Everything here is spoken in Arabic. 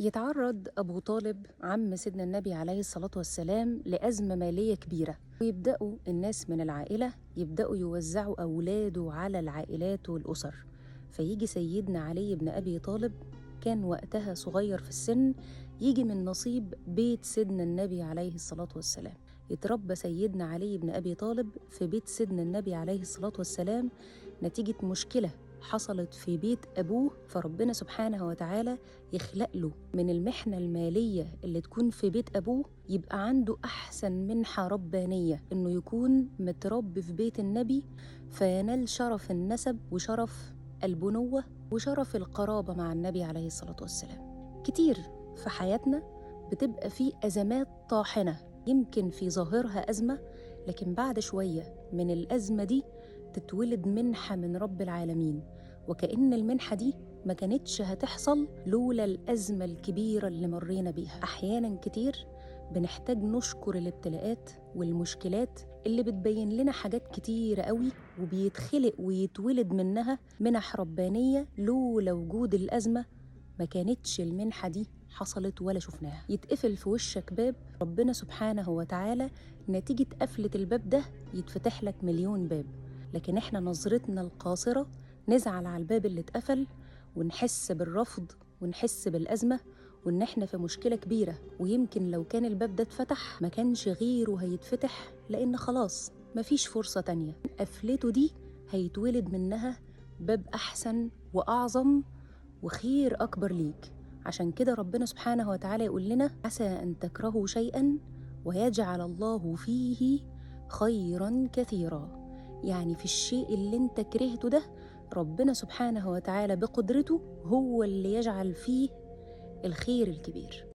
يتعرض أبو طالب عم سيدنا النبي عليه الصلاة والسلام لأزمة مالية كبيرة، ويبدأوا الناس من العائلة يبدأوا يوزعوا أولاده على العائلات والأسر. فيجي سيدنا علي بن أبي طالب، كان وقتها صغير في السن، يجي من نصيب بيت سيدنا النبي عليه الصلاة والسلام. يتربى سيدنا علي بن أبي طالب في بيت سيدنا النبي عليه الصلاة والسلام نتيجة مشكلة حصلت في بيت أبوه، فربنا سبحانه وتعالى يخلق له من المحنة المالية اللي تكون في بيت أبوه يبقى عنده أحسن منحة ربانية، إنه يكون متربي في بيت النبي فينال شرف النسب وشرف البنوة وشرف القرابة مع النبي عليه الصلاة والسلام. كتير في حياتنا بتبقى في أزمات طاحنة، يمكن في ظاهرها أزمة، لكن بعد شوية من الأزمة دي تتولد منحة من رب العالمين، وكأن المنحة دي ما كانتش هتحصل لولا الأزمة الكبيرة اللي مرينا بيها. أحياناً كتير بنحتاج نشكر الابتلاءات والمشكلات اللي بتبين لنا حاجات كتيرة قوي، وبيتخلق ويتولد منها منح ربانية. لولا وجود الأزمة ما كانتش المنحة دي حصلت ولا شفناها. يتقفل في وشك باب ربنا سبحانه وتعالى، نتيجة قفلة الباب ده يتفتح لك مليون باب، لكن احنا نظرتنا القاصرة نزعل على الباب اللي اتقفل، ونحس بالرفض ونحس بالأزمة وإن احنا في مشكلة كبيرة، ويمكن لو كان الباب ده اتفتح ما كانش غيره هيتفتح، لأن خلاص مفيش فرصة تانية. قفلته دي هيتولد منها باب أحسن وأعظم وخير أكبر ليك. عشان كده ربنا سبحانه وتعالى يقول لنا: عسى أن تكرهوا شيئا ويجعل الله فيه خيرا كثيرا. يعني في الشيء اللي انت كرهته ده ربنا سبحانه وتعالى بقدرته هو اللي يجعل فيه الخير الكبير.